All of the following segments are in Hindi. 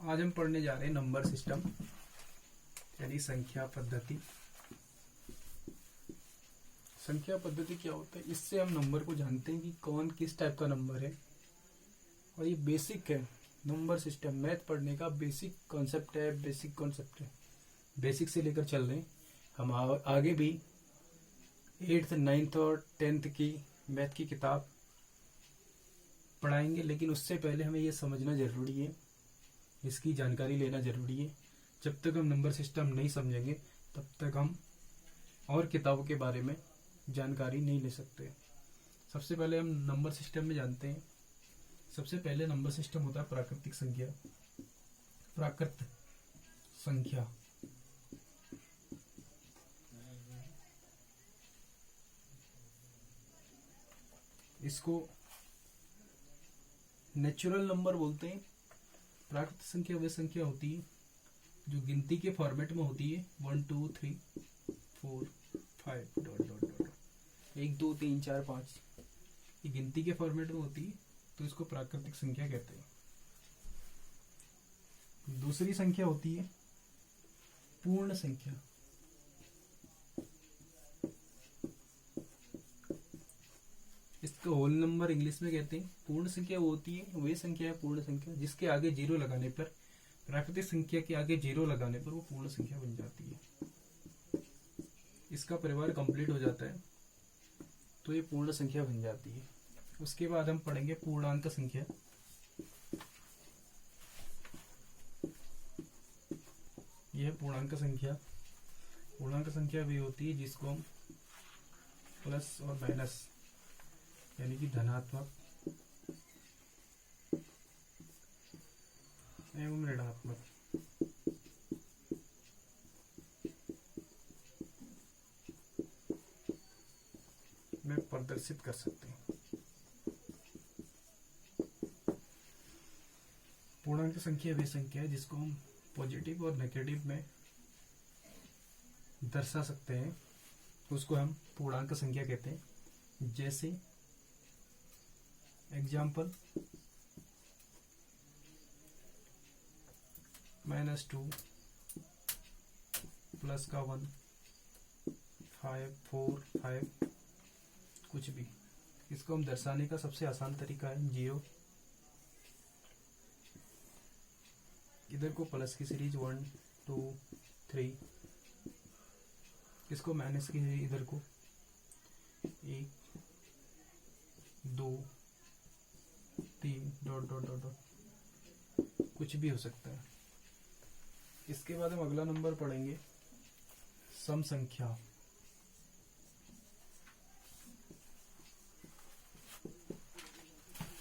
आज हम पढ़ने जा रहे हैं नंबर सिस्टम यानी संख्या पद्धति। संख्या पद्धति क्या होता है? इससे हम नंबर को जानते हैं कि कौन किस टाइप का नंबर है, और ये बेसिक है नंबर सिस्टम। मैथ पढ़ने का बेसिक कॉन्सेप्ट है, बेसिक से लेकर चल रहे हैं हम। आगे भी 8th 9th और 10th की मैथ की किताब पढ़ाएंगे, लेकिन उससे पहले हमें ये समझना जरूरी है, इसकी जानकारी लेना जरूरी है। जब तक हम नंबर सिस्टम नहीं समझेंगे तब तक हम और किताबों के बारे में जानकारी नहीं ले सकते। सबसे पहले हम नंबर सिस्टम में जानते हैं। सबसे पहले नंबर सिस्टम होता है प्राकृतिक संख्या। प्राकृत संख्या इसको नेचुरल नंबर बोलते हैं। प्राकृतिक संख्या वह संख्या होती है जो गिनती के फॉर्मेट में होती है 1 2 3 4 5 डॉट डॉट डॉट 1 2 3 4 5, ये गिनती के फॉर्मेट में होती है, तो इसको प्राकृतिक संख्या कहते हैं। दूसरी संख्या होती है पूर्ण संख्या। इसका होल नंबर इंग्लिश में कहते हैं। पूर्ण संख्या वो होती है, वही संख्या है पूर्ण संख्या जिसके आगे जीरो लगाने पर, प्राकृतिक संख्या के आगे जीरो लगाने पर वो पूर्ण संख्या बन जाती है। इसका परिवार कंप्लीट हो जाता है तो ये पूर्ण संख्या बन जाती है। उसके बाद हम पढ़ेंगे पूर्णांक संख्या। यह पूर्णांक संख्या, पूर्णांक संख्या भी होती है जिसको हम प्लस और माइनस यानी कि धनात्मक एवं ऋणात्मक में प्रदर्शित कर सकते हैं। पूर्णांक संख्या वे संख्या है जिसको हम पॉजिटिव और नेगेटिव में दर्शा सकते हैं, उसको हम पूर्णांक संख्या कहते हैं। जैसे एग्जाम्पल -2 प्लस का 1 5 4 5 कुछ भी। इसको हम दर्शाने का सबसे आसान तरीका है 0। इधर को प्लस की सीरीज 1 2 3, इसको माइनस की सीरीज इधर को 1 2 3 डॉट डॉट डॉट डॉट कुछ भी हो सकता है। इसके बाद हम अगला नंबर पढ़ेंगे सम संख्या।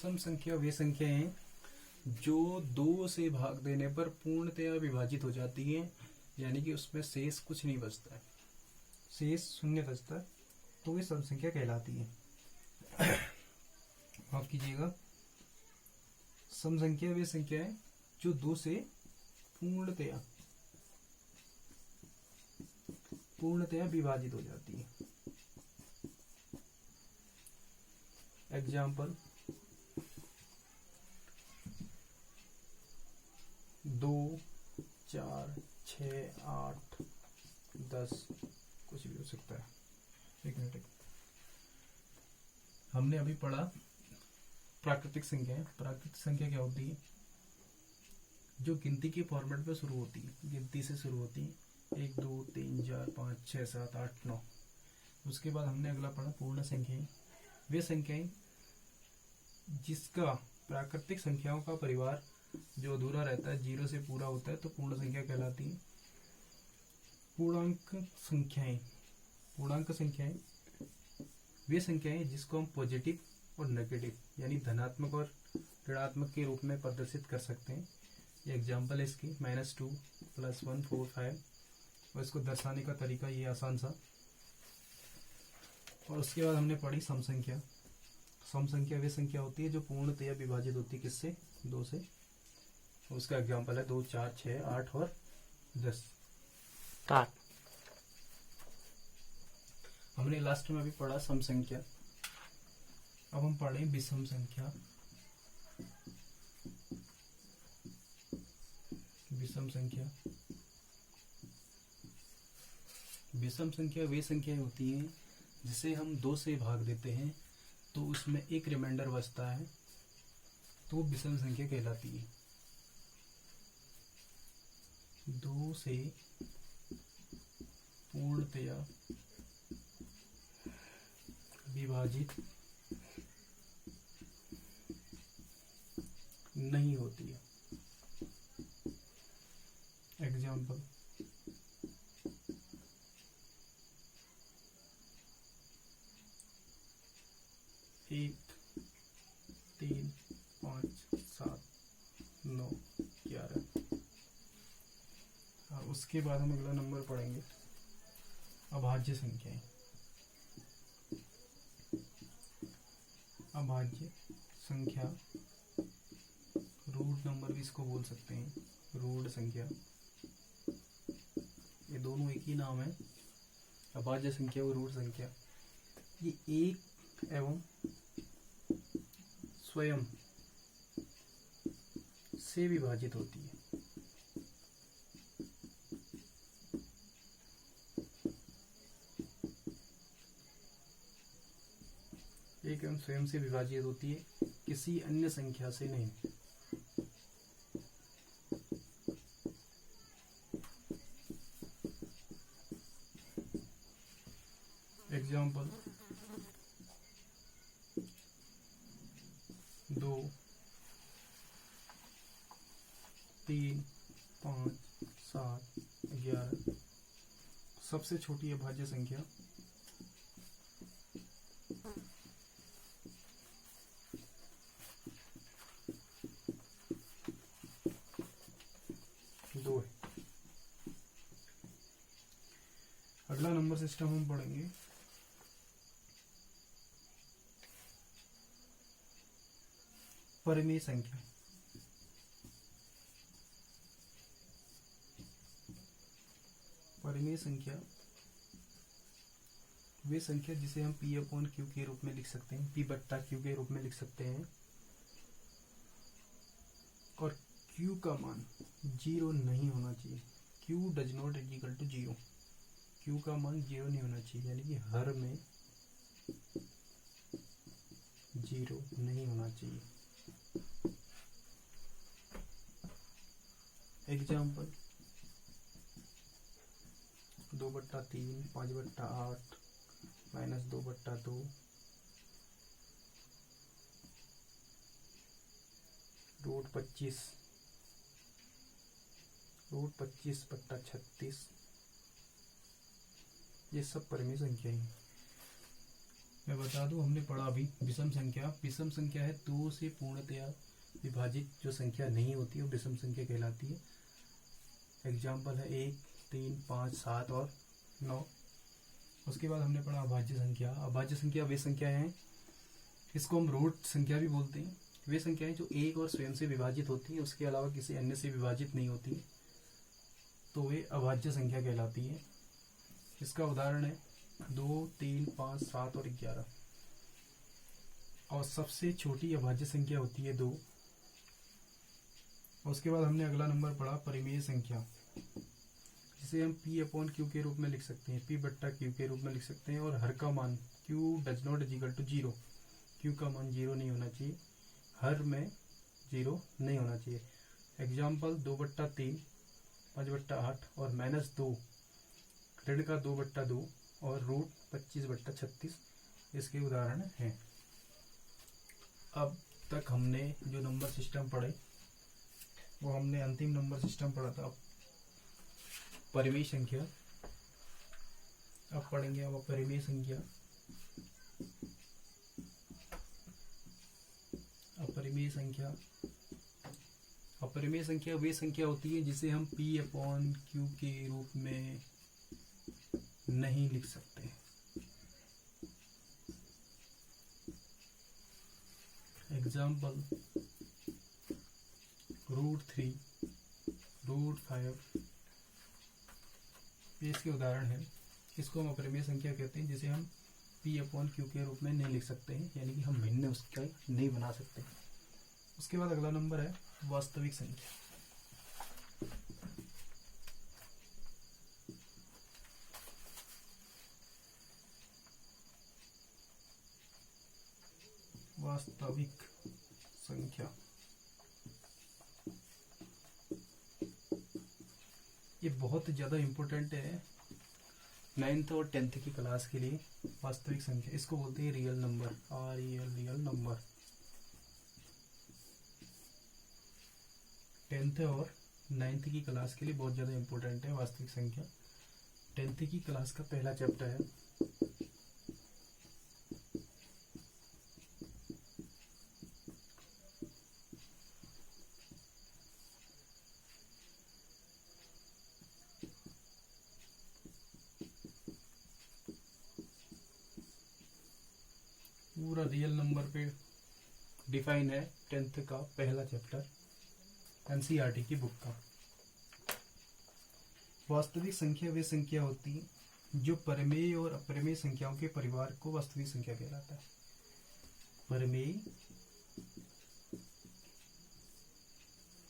सम संख्या वे संख्या हैं जो 2 से भाग देने पर पूर्णतया विभाजित हो जाती है, यानी कि उसमें शेष कुछ नहीं बचता है, शेष शून्य बचता है, तो वे सम संख्या कहलाती है। माफ कीजिएगा, सम संख्या वे संख्या है जो 2 से पूर्णतया विभाजित हो जाती है। एग्जाम्पल 2 4 6 8 10 कुछ भी हो सकता है। एक मिनट, हमने अभी पढ़ा प्राकृतिक संख्या है। प्राकृतिक संख्या क्या होती है? जो गिनती के फॉर्मेट पे शुरू होती है, गिनती से शुरू होती है 1 2 3 4 5 6 7 8 9। उसके बाद हमने अगला पढ़ा पूर्ण संख्याएं। वे संख्याएं जिसका प्राकृतिक संख्याओं का परिवार जो अधूरा रहता है, 0 से पूरा होता है, तो पूर्ण संख्या कहलाती है। पूर्णांक संख्याएं वे संख्याएं जिसको हम पॉजिटिव और नेगेटिव यानी धनात्मक और ऋणात्मक के रूप में प्रदर्शित कर सकते हैं। ये एग्जाम्पल है इसकी -2 प्लस 1 4 5, और इसको दर्शाने का तरीका ये आसान सा। और उसके बाद हमने पढ़ी सम संख्या। सम संख्या वे संख्या होती है जो पूर्णतया विभाजित होती है किससे? 2 से। उसका एग्जाम्पल है 2 4 6 8 और 10। हमने लास्ट में अभी पढ़ा सम संख्या। अब हम पढ़े विषम संख्या। विषम संख्या। विषम संख्या वे संख्याएं होती हैं जिसे हम 2 से भाग देते हैं तो उसमें एक रिमाइंडर बचता है, तो विषम संख्या कहलाती है। 2 से पूर्णतया विभाजित नहीं होती है। एग्जाम्पल, 1, 3, 5, 7, 9, 11। उसके बाद हम अगला नंबर पढ़ेंगे अभाज्य संख्याएं। अभाज्य संख्या, रूट नंबर भी इसको बोल सकते हैं, रूट संख्या, ये दोनों एक ही नाम है, अभाज्य संख्या और रूट संख्या। ये एक एवं स्वयं से विभाजित होती है। एक एवं स्वयं से विभाजित होती है, किसी अन्य संख्या से नहीं। एग्जाम्पल, 2, 3, 5, 7, 11। सबसे छोटी अभाज्य संख्या 2 है। अगला नंबर सिस्टम हम पढ़ेंगे परिमेय संख्या। परिमेय संख्या वे संख्या जिसे हम P/Q के रूप में लिख सकते हैं, P/Q के रूप में लिख सकते हैं, और Q का मान 0 नहीं होना चाहिए। Q does not equal to 0। Q का मान 0 नहीं होना चाहिए, यानी कि हर में 0 नहीं होना चाहिए। एग्जाम्पल, 2/3, 5/8, -2/2, √25, √25/36। ये सब परिमेय संख्या है। मैं बता दूं, हमने पढ़ा अभी विषम संख्या। विषम संख्या है 2 से पूर्णतया विभाजित जो संख्या नहीं होती है वो विषम संख्या कहलाती है। एग्जाम्पल है 1, 3, 5, 7 और 9। उसके बाद हमने पढ़ा अभाज्य संख्या। अभाज्य संख्या वे संख्या हैं, इसको हम रूट संख्या भी बोलते हैं। वे संख्याएं जो एक और स्वयं से विभाजित होती हैं, उसके अलावा किसी अन्य से विभाजित नहीं होती, तो वे अभाज्य संख्या कहलाती है। इसका उदाहरण है 2, 3, 5, 7 और 11। और सबसे छोटी अभाज्य संख्या होती है 2। उसके बाद हमने अगला नंबर पढ़ा परिमेय संख्या, जिसे हम P/Q के रूप में लिख सकते हैं, P/Q के रूप में लिख सकते हैं, और हर का मान Q does not equal to 0। Q का मान 0 नहीं होना चाहिए, हर में 0 नहीं होना चाहिए। एग्जाम्पल, 2/3, 5/8 और -2, ऋण का 2/2 और √25/36 इसके उदाहरण हैं। अब तक हमने जो नंबर सिस्टम पढ़े वो हमने अंतिम नंबर सिस्टम पढ़ा था परिमेय संख्या। अब पढ़ेंगे अब अपरिमेय संख्या। अपरिमेय संख्या, अपरिमेय संख्या वे संख्या होती है जिसे हम P/Q के रूप में नहीं लिख सकते। एग्जाम्पल, √3, √5 ये इसके उदाहरण है। इसको हम अपरिमेय संख्या कहते हैं, जिसे हम P/Q के रूप में नहीं लिख सकते हैं, यानी कि हम भिन्न उसका नहीं बना सकते। उसके बाद अगला नंबर है वास्तविक संख्या। वास्तविक संख्या। ये बहुत ज़्यादा इम्पोर्टेंट है 9th और 10th की क्लास के लिए। वास्तविक संख्या इसको बोलते हैं real number, real number. 10th और 9th की क्लास के लिए बहुत ज़्यादा इम्पोर्टेंट है वास्तविक संख्या। 10th की क्लास का पहला चैप्टर है। पूरा रियल नंबर पे डिफाइन है 10th का पहला चैप्टर एनसीईआरटी की बुक का। वास्तविक संख्या वे संख्या होती है जो परिमेय और अपरिमेय संख्याओं के परिवार को वास्तविक संख्या कहलाता है। परिमेय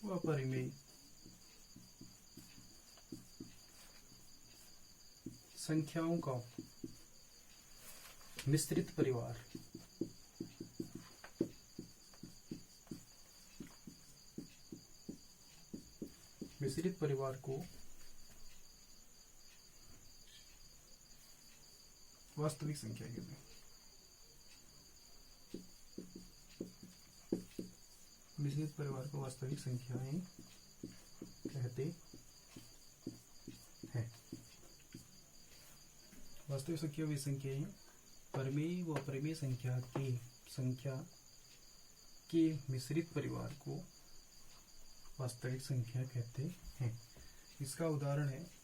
व अपरिमेय संख्याओं का मिश्रित परिवार को वास्तविक संख्या कहते हैं। मिश्रित परिवार को वास्तविक संख्याएं कहते हैं। वास्तविक संख्या वे संख्याएं परिमेय व अपरिमेय संख्या के मिश्रित परिवार को वास्तविक संख्या कहते हैं। इसका उदाहरण है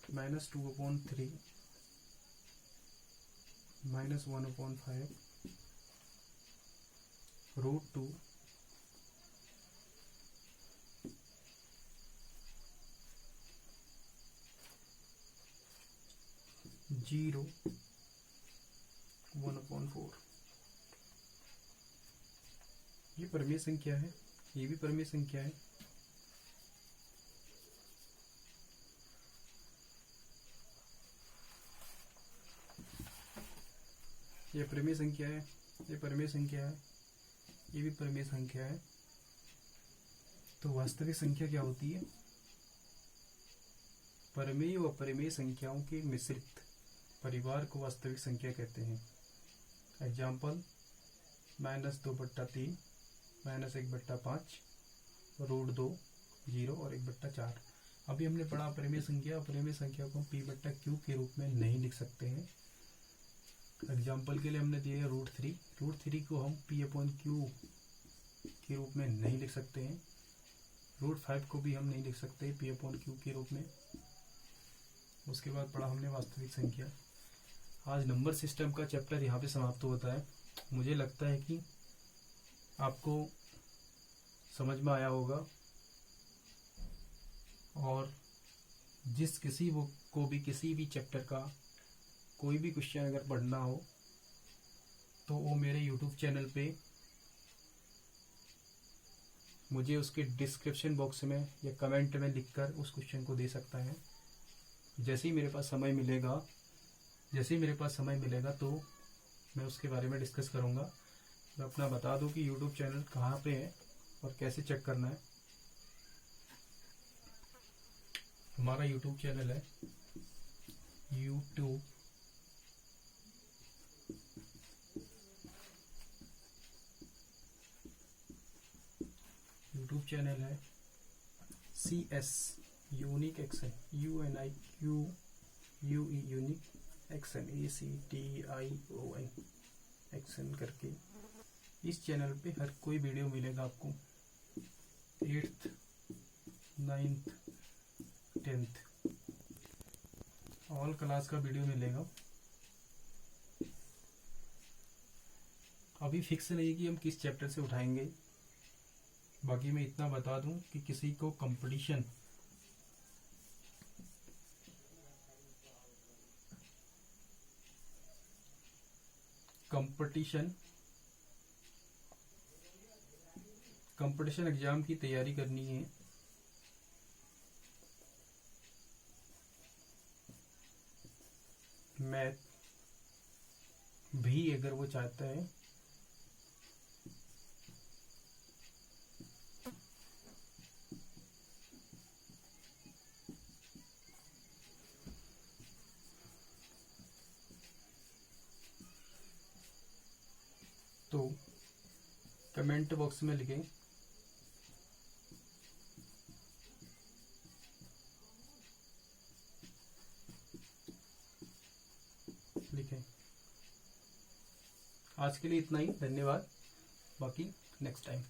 -2/3, -1/5, √2, जीरो, 1/4। ये परिमेय संख्या है, ये भी परिमेय संख्या है। ये परिमेय संख्या है, ये परिमेय संख्या है, ये भी परिमेय संख्या है। तो वास्तविक संख्या क्या होती है? परिमेय व अपरिमेय संख्याओं के मिश्रित परिवार को वास्तविक संख्या कहते हैं। एग्जाम्पल -2/3, -1/5, √2, 0 और 1/4। अभी हमने पढ़ा अपरिमेय संख्या। अपरिमेय संख्या को हम p/q के रूप में नहीं लिख सकते हैं। एग्जाम्पल के लिए हमने दिए है √3। √3 को हम p/q के रूप में नहीं लिख सकते हैं। √5 को भी हम नहीं लिख सकते p/q के रूप में। उसके बाद पढ़ा हमने वास्तविक संख्या। आज नंबर सिस्टम का चैप्टर यहाँ पे समाप्त होता है। मुझे लगता है कि आपको समझ में आया होगा, और जिस किसी को भी किसी भी चैप्टर का कोई भी क्वेश्चन अगर पढ़ना हो तो वो मेरे YouTube चैनल पे मुझे उसके डिस्क्रिप्शन बॉक्स में या कमेंट में लिखकर उस क्वेश्चन को दे सकता है। जैसे ही मेरे पास समय मिलेगा तो मैं उसके बारे में डिस्कस करूँगा। मैं अपना बता दूं कि YouTube चैनल कहाँ पे है और कैसे चेक करना है। हमारा YouTube चैनल है YouTube चैनल है CS unique action, UNIQUE unique action, ACTION action करके। इस चैनल पे हर कोई वीडियो मिलेगा आपको। 8th, 9th, 10th all class का वीडियो मिलेगा। अभी फिक्स नहीं कि हम किस चैप्टर से उठाएंगे। बाकी मैं इतना बता दूं कि किसी को कंपटीशन एग्जाम की तैयारी करनी है मैथ भी अगर वो चाहता है तो कमेंट बॉक्स में लिखें लिखें। आज के लिए इतना ही, धन्यवाद, बाकी नेक्स्ट टाइम।